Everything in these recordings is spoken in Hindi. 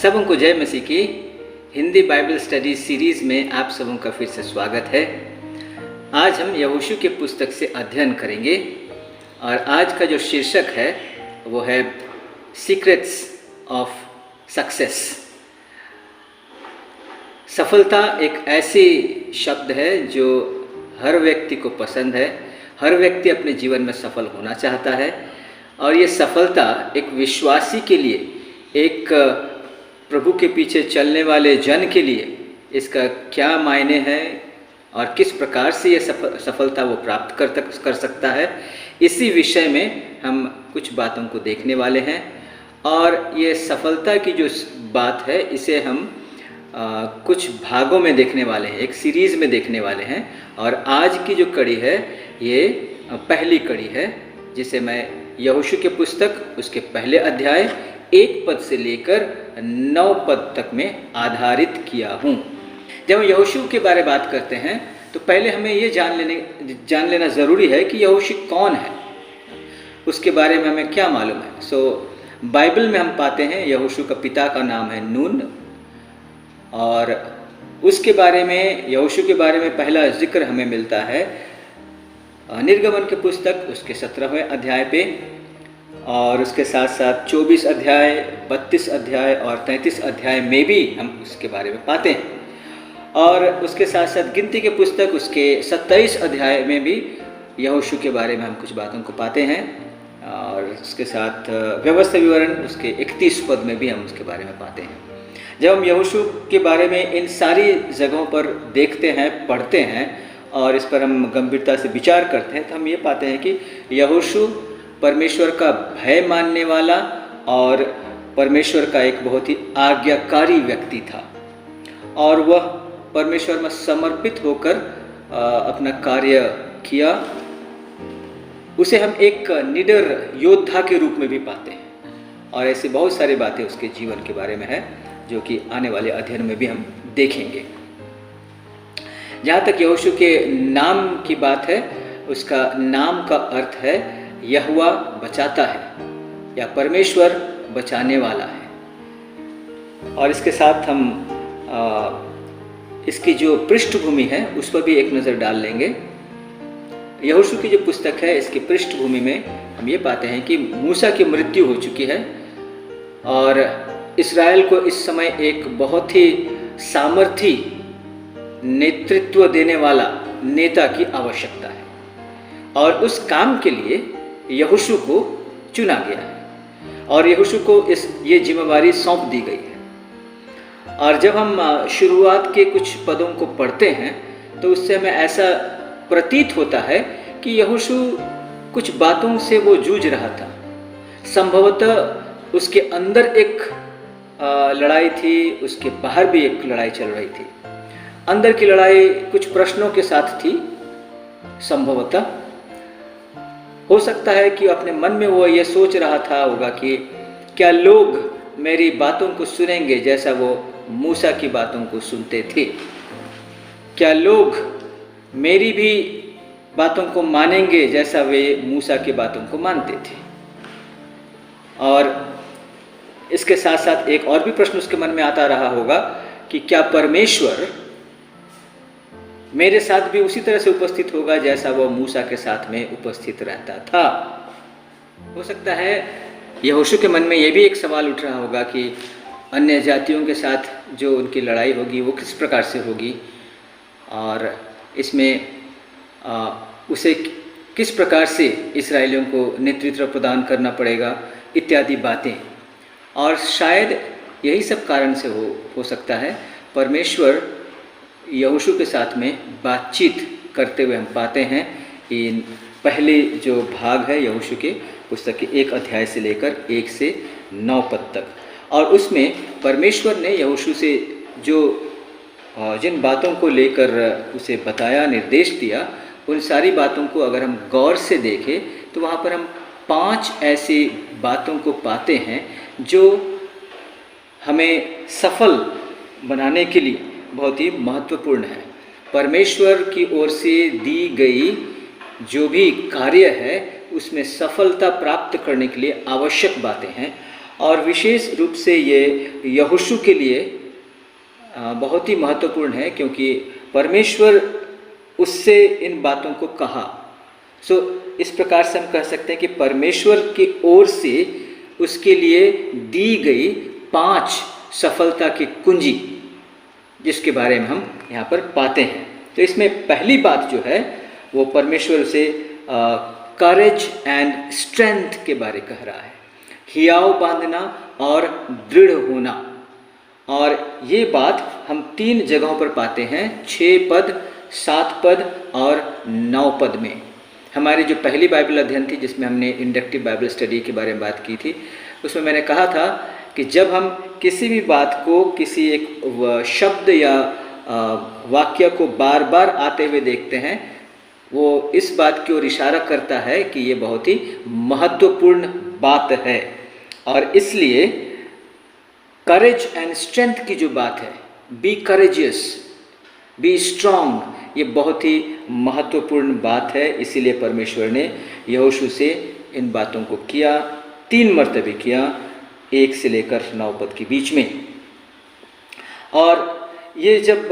सबों को जय मसीह की हिंदी बाइबल स्टडी सीरीज़ में आप सबों का फिर से स्वागत है। आज हम यहोशू के पुस्तक से अध्ययन करेंगे और आज का जो शीर्षक है वो है सीक्रेट्स ऑफ सक्सेस। सफलता एक ऐसी शब्द है जो हर व्यक्ति को पसंद है। हर व्यक्ति अपने जीवन में सफल होना चाहता है और ये सफलता एक विश्वासी के लिए, एक प्रभु के पीछे चलने वाले जन के लिए इसका क्या मायने हैं और किस प्रकार से ये सफलता वो प्राप्त कर सकता है, इसी विषय में हम कुछ बातों को देखने वाले हैं। और ये सफलता की जो बात है इसे हम कुछ भागों में देखने वाले हैं, एक सीरीज़ में देखने वाले हैं। और आज की जो कड़ी है ये पहली कड़ी है जिसे मैं यहोशू के पुस्तक उसके पहले अध्याय 1 पद से लेकर 9 पद तक में आधारित किया हूँ। जब हम यहोशू के बारे में बात करते हैं तो पहले हमें ये जान लेना ज़रूरी है कि यहोशू कौन है, उसके बारे में हमें क्या मालूम है। बाइबल में हम पाते हैं यहोशू का पिता का नाम है नून, और उसके बारे में, यहोशू के बारे में पहला जिक्र हमें मिलता है निर्गमन के पुस्तक उसके 17वें अध्याय पे, और उसके साथ साथ 24 अध्याय, 32 अध्याय और 33 अध्याय में भी हम उसके बारे में पाते हैं। और उसके साथ साथ गिनती के पुस्तक उसके 27 अध्याय में भी यहोशू के बारे में हम कुछ बातों को पाते हैं। और उसके साथ व्यवस्था विवरण उसके 31 पद में भी हम उसके बारे में पाते हैं। जब हम यहोशू के बारे में इन सारी जगहों पर देखते हैं, पढ़ते हैं और इस पर हम गंभीरता से विचार करते हैं तो हम ये पाते हैं कि यहोशू परमेश्वर का भय मानने वाला और परमेश्वर का एक बहुत ही आज्ञाकारी व्यक्ति था, और वह परमेश्वर में समर्पित होकर अपना कार्य किया। उसे हम एक निडर योद्धा के रूप में भी पाते हैं, और ऐसे बहुत सारी बातें उसके जीवन के बारे में है जो कि आने वाले अध्ययन में भी हम देखेंगे। जहाँ तक यहोशू के नाम की बात है, उसका नाम का अर्थ है यहोवा बचाता है या परमेश्वर बचाने वाला है। और इसके साथ हम इसकी जो पृष्ठभूमि है उस पर भी एक नज़र डाल लेंगे। यहोशू की जो पुस्तक है इसकी पृष्ठभूमि में हम ये पाते हैं कि मूसा की मृत्यु हो चुकी है और इस्राएल को इस समय एक बहुत ही सामर्थी नेतृत्व देने वाला नेता की आवश्यकता है, और उस काम के लिए यहोशू को चुना गया है और यहोशू को ये जिम्मेवारी सौंप दी गई है। और जब हम शुरुआत के कुछ पदों को पढ़ते हैं तो उससे हमें ऐसा प्रतीत होता है कि यहोशू कुछ बातों से वो जूझ रहा था। संभवतः उसके अंदर एक लड़ाई थी, उसके बाहर भी एक लड़ाई चल रही थी। अंदर की लड़ाई कुछ प्रश्नों के साथ थी। संभवतः हो सकता है कि अपने मन में वो ये सोच रहा था होगा कि क्या लोग मेरी बातों को सुनेंगे जैसा वो मूसा की बातों को सुनते थे, क्या लोग मेरी भी बातों को मानेंगे जैसा वे मूसा की बातों को मानते थे। और इसके साथ साथ एक और भी प्रश्न उसके मन में आता रहा होगा कि क्या परमेश्वर मेरे साथ भी उसी तरह से उपस्थित होगा जैसा वो मूसा के साथ में उपस्थित रहता था। हो सकता है यहोशू के मन में ये भी एक सवाल उठ रहा होगा कि अन्य जातियों के साथ जो उनकी लड़ाई होगी वो किस प्रकार से होगी, और इसमें उसे किस प्रकार से इस्राएलियों को नेतृत्व प्रदान करना पड़ेगा, इत्यादि बातें। और शायद यही सब कारण से हो सकता है परमेश्वर यहोशू के साथ में बातचीत करते हुए हम पाते हैं इन पहले जो भाग है यहोशू के पुस्तक के 1 अध्याय से लेकर 1 से 9 पद तक। और उसमें परमेश्वर ने यहोशू से जो जिन बातों को लेकर उसे बताया, निर्देश दिया, उन सारी बातों को अगर हम गौर से देखें तो वहाँ पर हम 5 ऐसी बातों को पाते हैं जो हमें सफल बनाने के लिए बहुत ही महत्वपूर्ण है। परमेश्वर की ओर से दी गई जो भी कार्य है उसमें सफलता प्राप्त करने के लिए आवश्यक बातें हैं, और विशेष रूप से ये यहोशू के लिए बहुत ही महत्वपूर्ण है, क्योंकि परमेश्वर उससे इन बातों को कहा। इस प्रकार से हम कह सकते हैं कि परमेश्वर की ओर से उसके लिए दी गई 5 सफलता की कुंजी, जिसके बारे में हम यहाँ पर पाते हैं। तो इसमें पहली बात जो है वो परमेश्वर से करेज एंड स्ट्रेंथ के बारे कह रहा है, हियाव बांधना और दृढ़ होना। और ये बात हम 3 जगहों पर पाते हैं, 6 पद, 7 पद और 9 पद में। हमारी जो पहली बाइबल अध्ययन थी, जिसमें हमने इंडक्टिव बाइबल स्टडी के बारे में बात की थी, उसमें मैंने कहा था कि जब हम किसी भी बात को, किसी एक शब्द या वाक्य को बार बार आते हुए देखते हैं, वो इस बात की ओर इशारा करता है कि ये बहुत ही महत्वपूर्ण बात है। और इसलिए करेज एंड स्ट्रेंथ की जो बात है, बी करेजियस, बी स्ट्रांग, ये बहुत ही महत्वपूर्ण बात है। इसीलिए परमेश्वर ने यहोशू से इन बातों को किया, 3 मरतबे किया, 1 से लेकर 9 पद के बीच में। और ये जब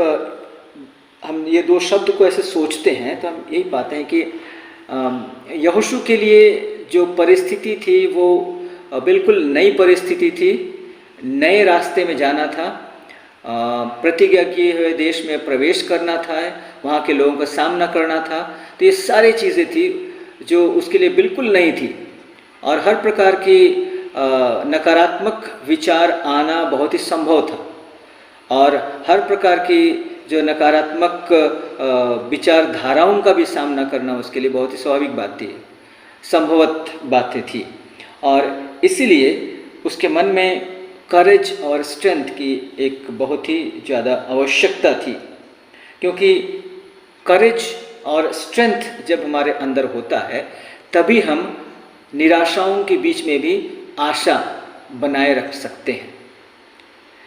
हम ये 2 शब्द को ऐसे सोचते हैं तो हम यही पाते हैं कि यहोशू के लिए जो परिस्थिति थी वो बिल्कुल नई परिस्थिति थी, नए रास्ते में जाना था, प्रतिज्ञा किए हुए देश में प्रवेश करना था, वहाँ के लोगों का सामना करना था। तो ये सारी चीज़ें थी जो उसके लिए बिल्कुल नई थी, और हर प्रकार की नकारात्मक विचार आना बहुत ही संभव था, और हर प्रकार की जो नकारात्मक विचारधाराओं का भी सामना करना उसके लिए बहुत ही स्वाभाविक बात थी, संभवत बातें थी। और इसीलिए उसके मन में करेज और स्ट्रेंथ की एक बहुत ही ज़्यादा आवश्यकता थी, क्योंकि करेज और स्ट्रेंथ जब हमारे अंदर होता है तभी हम निराशाओं के बीच में भी आशा बनाए रख सकते हैं।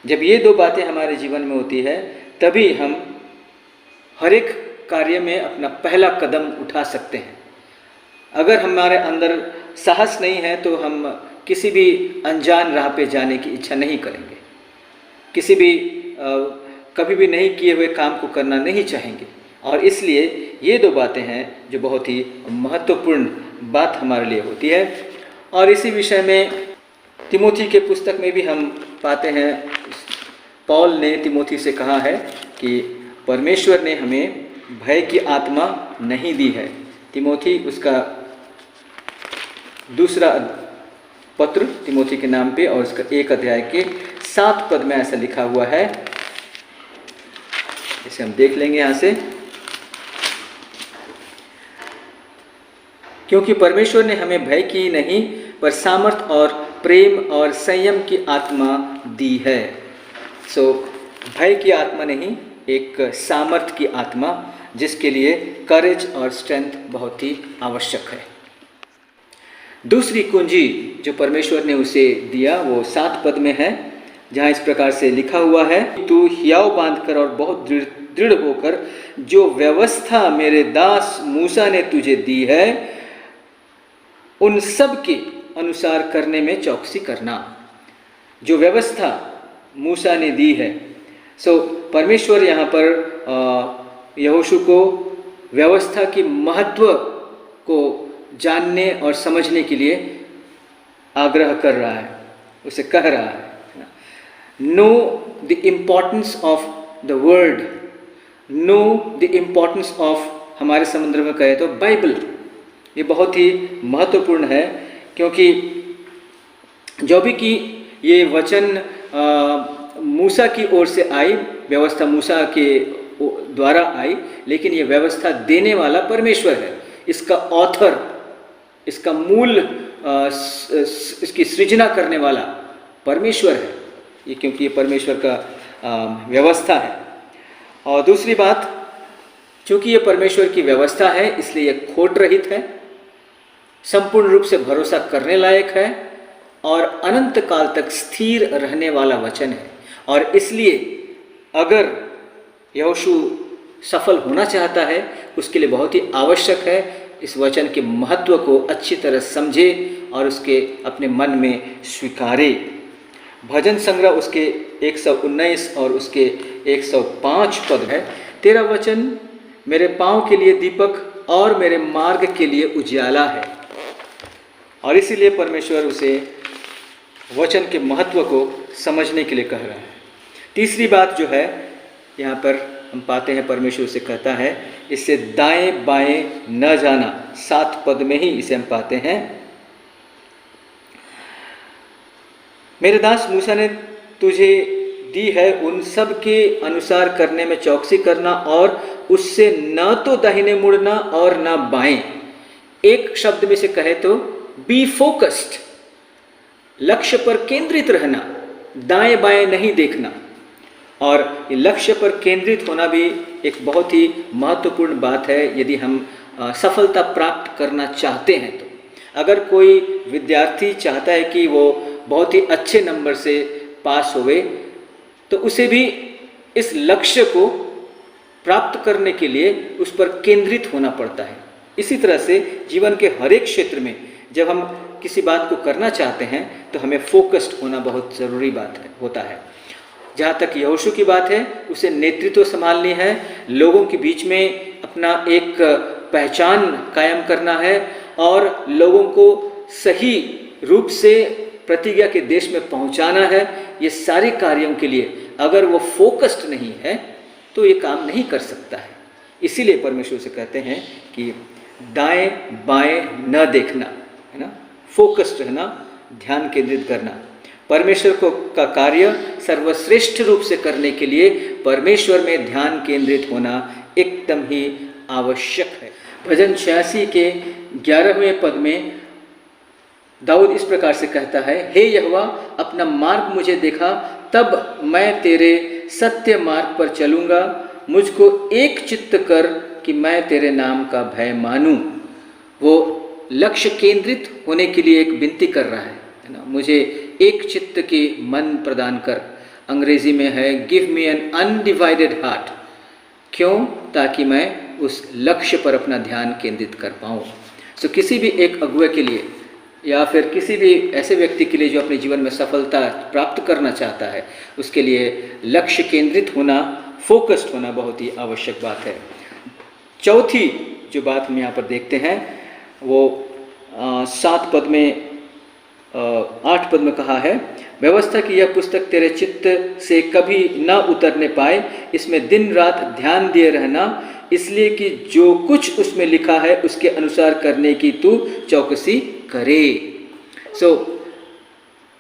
जब ये 2 बातें हमारे जीवन में होती है तभी हम हर एक कार्य में अपना पहला कदम उठा सकते हैं। अगर हमारे अंदर साहस नहीं है तो हम किसी भी अनजान राह पे जाने की इच्छा नहीं करेंगे, किसी भी कभी भी नहीं किए हुए काम को करना नहीं चाहेंगे। और इसलिए ये 2 बातें हैं जो बहुत ही महत्वपूर्ण बात हमारे लिए होती है। और इसी विषय में तिमोथी के पुस्तक में भी हम पाते हैं, पौल ने तिमोथी से कहा है कि परमेश्वर ने हमें भय की आत्मा नहीं दी है। तिमोथी उसका दूसरा पत्र तिमोथी के नाम पे, और उसका 1 अध्याय के 7 पद में ऐसा लिखा हुआ है, इसे हम देख लेंगे यहाँ से। क्योंकि परमेश्वर ने हमें भय की नहीं पर सामर्थ और प्रेम और संयम की आत्मा दी है। भय की आत्मा नहीं, एक सामर्थ की आत्मा, जिसके लिए करेज और स्ट्रेंथ बहुत ही आवश्यक है। दूसरी कुंजी जो परमेश्वर ने उसे दिया वो 7 पद में है, जहाँ इस प्रकार से लिखा हुआ है, तू हियाव बांधकर और बहुत दृढ़ होकर जो व्यवस्था मेरे दास मूसा ने तुझे दी है उन सब के अनुसार करने में चौकसी करना। जो व्यवस्था मूसा ने दी है, परमेश्वर यहाँ पर यहोशू को व्यवस्था की महत्व को जानने और समझने के लिए आग्रह कर रहा है, उसे कह रहा है, know the importance of the word, know the importance of, हमारे समुद्र में कहे तो बाइबल। ये बहुत ही महत्वपूर्ण है, क्योंकि जो भी कि ये वचन मूसा की ओर से आई, व्यवस्था मूसा के द्वारा आई, लेकिन ये व्यवस्था देने वाला परमेश्वर है। इसका ऑथर, इसका मूल, इसकी सृजना करने वाला परमेश्वर है, ये क्योंकि ये परमेश्वर का व्यवस्था है। और दूसरी बात, चूँकि ये परमेश्वर की व्यवस्था है इसलिए ये खोट रहित है, संपूर्ण रूप से भरोसा करने लायक है और अनंत काल तक स्थिर रहने वाला वचन है। और इसलिए अगर यहोशू सफल होना चाहता है, उसके लिए बहुत ही आवश्यक है इस वचन के महत्व को अच्छी तरह समझे और उसके अपने मन में स्वीकारे। भजन संग्रह उसके 119 और उसके 105 पद है, तेरा वचन मेरे पाँव के लिए दीपक और मेरे मार्ग के लिए उजियाला है। और इसीलिए परमेश्वर उसे वचन के महत्व को समझने के लिए कह रहा है। तीसरी बात जो है यहाँ पर हम पाते हैं, परमेश्वर उसे कहता है इससे दाएं बाएं न जाना। 7 पद में ही इसे हम पाते हैं, मेरे दास मूसा ने तुझे दी है उन सब के अनुसार करने में चौकसी करना और उससे न तो दाहिने मुड़ना और न बाएं। एक शब्द में से कहे तो बी फोकस्ड, लक्ष्य पर केंद्रित रहना, दाएं बाएं नहीं देखना। और लक्ष्य पर केंद्रित होना भी एक बहुत ही महत्वपूर्ण बात है यदि हम सफलता प्राप्त करना चाहते हैं। तो अगर कोई विद्यार्थी चाहता है कि वो बहुत ही अच्छे नंबर से पास होवे, तो उसे भी इस लक्ष्य को प्राप्त करने के लिए उस पर केंद्रित होना पड़ता है। इसी तरह से जीवन के हर एक क्षेत्र में जब हम किसी बात को करना चाहते हैं तो हमें फोकस्ड होना बहुत ज़रूरी होता है। जहाँ तक यहोशू की बात है, उसे नेतृत्व संभालनी है, लोगों के बीच में अपना एक पहचान कायम करना है और लोगों को सही रूप से प्रतिज्ञा के देश में पहुंचाना है। ये सारे कार्यों के लिए अगर वो फोकस्ड नहीं है तो ये काम नहीं कर सकता है। इसीलिए परमेश्वर से कहते हैं कि दाएं बाएं न देखना, है ना, फोकस्ड रहना, ध्यान केंद्रित करना। परमेश्वर को का कार्य सर्वश्रेष्ठ रूप से करने के लिए परमेश्वर में ध्यान केंद्रित होना एकदम ही आवश्यक है। भजन 86 के 11वें पद में दाऊद इस प्रकार से कहता है, हे यहोवा अपना मार्ग मुझे दिखा, तब मैं तेरे सत्य मार्ग पर चलूँगा। मुझको एक चित्त कर कि मैं तेरे नाम का भय मानूं। वो लक्ष्य केंद्रित होने के लिए एक विनती कर रहा है ना, मुझे एक चित्त की मन प्रदान कर। अंग्रेजी में है give me an undivided heart. क्यों? ताकि मैं उस लक्ष्य पर अपना ध्यान केंद्रित कर पाऊँ। सो किसी भी एक अगुवे के लिए या फिर किसी भी ऐसे व्यक्ति के लिए जो अपने जीवन में सफलता प्राप्त करना चाहता है, उसके लिए लक्ष्य केंद्रित होना, फोकस्ड होना बहुत ही आवश्यक बात है। चौथी जो बात हम यहाँ पर देखते हैं वो 7 पद में 8 पद में कहा है, व्यवस्था की यह पुस्तक तेरे चित्त से कभी न उतरने पाए, इसमें दिन रात ध्यान दिए रहना, इसलिए कि जो कुछ उसमें लिखा है उसके अनुसार करने की तू चौकसी करे।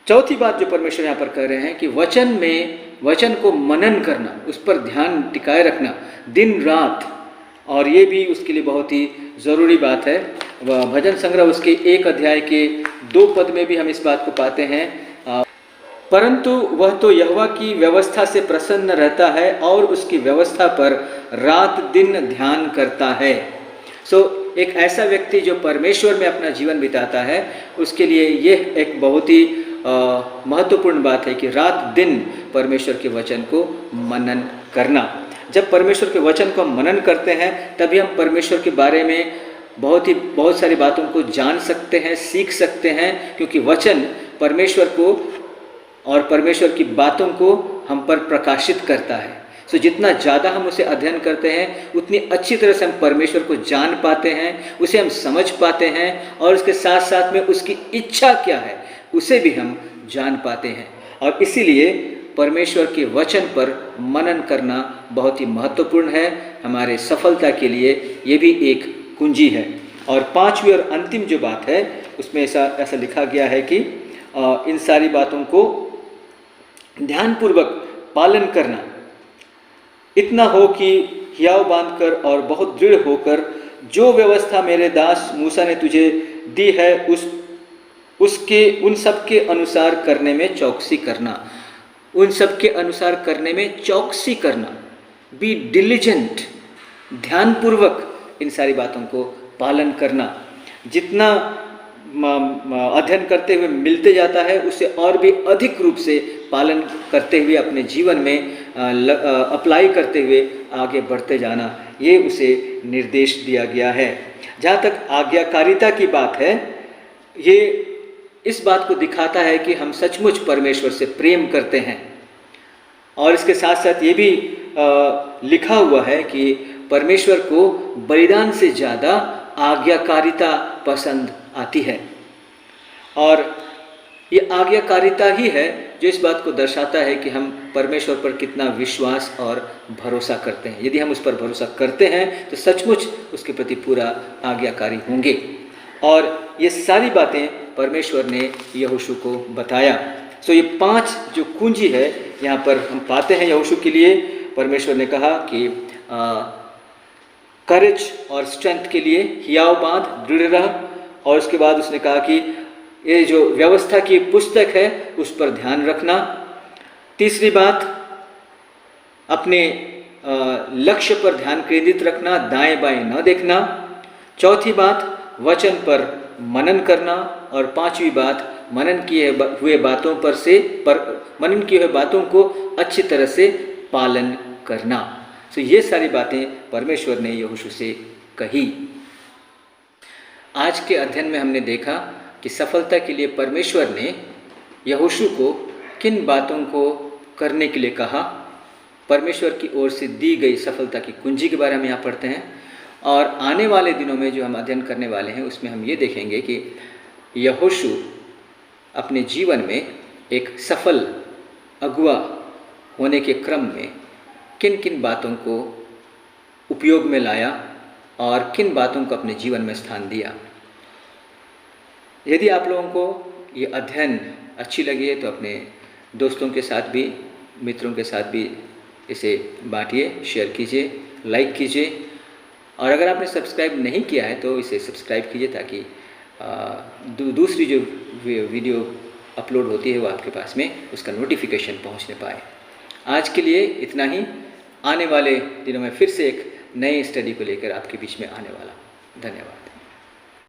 चौथी बात जो परमेश्वर यहाँ पर कह रहे हैं कि वचन को मनन करना, उस पर ध्यान टिकाए रखना दिन रात, और ये भी उसके लिए बहुत ही ज़रूरी बात है। वह भजन संग्रह उसके 1 अध्याय के 2 पद में भी हम इस बात को पाते हैं, परंतु वह तो यहोवा की व्यवस्था से प्रसन्न रहता है और उसकी व्यवस्था पर रात दिन ध्यान करता है। एक ऐसा व्यक्ति जो परमेश्वर में अपना जीवन बिताता है, उसके लिए यह एक बहुत ही महत्वपूर्ण बात है कि रात दिन परमेश्वर के वचन को मनन करना। जब परमेश्वर के वचन को हम मनन करते हैं तभी हम परमेश्वर के बारे में बहुत सारी बातों को जान सकते हैं, सीख सकते हैं, क्योंकि वचन परमेश्वर को और परमेश्वर की बातों को हम पर प्रकाशित करता है। जितना ज़्यादा हम उसे अध्ययन करते हैं उतनी अच्छी तरह से हम परमेश्वर को जान पाते हैं, उसे हम समझ पाते हैं, और उसके साथ साथ में उसकी इच्छा क्या है उसे भी हम जान पाते हैं। और इसीलिए परमेश्वर के वचन पर मनन करना बहुत ही महत्वपूर्ण है। हमारे सफलता के लिए ये भी एक कुंजी है। और 5वीं और अंतिम जो बात है उसमें ऐसा लिखा गया है कि इन सारी बातों को ध्यानपूर्वक पालन करना, इतना हो कि हियाव बांधकर और बहुत दृढ़ होकर जो व्यवस्था मेरे दास मूसा ने तुझे दी है उन सब के अनुसार करने में चौकसी करना। उन सब के अनुसार करने में चौकसी करना, बी डिलिजेंट, ध्यानपूर्वक इन सारी बातों को पालन करना। जितना अध्ययन करते हुए मिलते जाता है उससे और भी अधिक रूप से पालन करते हुए अपने जीवन में अप्लाई करते हुए आगे बढ़ते जाना, ये उसे निर्देश दिया गया है। जहाँ तक आज्ञाकारिता की बात है, ये इस बात को दिखाता है कि हम सचमुच परमेश्वर से प्रेम करते हैं। और इसके साथ साथ ये भी लिखा हुआ है कि परमेश्वर को बलिदान से ज़्यादा आज्ञाकारिता पसंद आती है। और ये आज्ञाकारिता ही है जो इस बात को दर्शाता है कि हम परमेश्वर पर कितना विश्वास और भरोसा करते हैं। यदि हम उस पर भरोसा करते हैं तो सचमुच उसके प्रति पूरा आज्ञाकारी होंगे। और ये सारी बातें परमेश्वर ने यहोशू को बताया। सो ये 5 जो कुंजी है यहाँ पर हम पाते हैं यहोशू के लिए। परमेश्वर ने कहा कि करेज और स्ट्रेंथ के लिए हियाव बांध, दृढ़ रह। और उसके बाद उसने कहा कि ये जो व्यवस्था की पुस्तक है उस पर ध्यान रखना। तीसरी बात, अपने लक्ष्य पर ध्यान केंद्रित रखना, दाएं बाएं न देखना। चौथी बात, वचन पर मनन करना। और पांचवी बात, मनन किए हुए बातों को अच्छी तरह से पालन करना। तो ये सारी बातें परमेश्वर ने यहोशू से कही। आज के अध्ययन में हमने देखा कि सफलता के लिए परमेश्वर ने यहोशू को किन बातों को करने के लिए कहा। परमेश्वर की ओर से दी गई सफलता की कुंजी के बारे में यहाँ पढ़ते हैं। और आने वाले दिनों में जो हम अध्ययन करने वाले हैं उसमें हम ये देखेंगे कि यहोशू अपने जीवन में एक सफल अगुआ होने के क्रम में किन किन बातों को उपयोग में लाया और किन बातों को अपने जीवन में स्थान दिया। यदि आप लोगों को ये अध्ययन अच्छी लगी है तो अपने दोस्तों के साथ भी, मित्रों के साथ भी इसे बांटिए, शेयर कीजिए, लाइक कीजिए। और अगर आपने सब्सक्राइब नहीं किया है तो इसे सब्सक्राइब कीजिए ताकि दूसरी जो वीडियो अपलोड होती है वो आपके पास में उसका नोटिफिकेशन पहुंचने पाए। आज के लिए इतना ही। आने वाले दिनों में फिर से एक नए स्टडी को लेकर आपके बीच में आने वाला। धन्यवाद।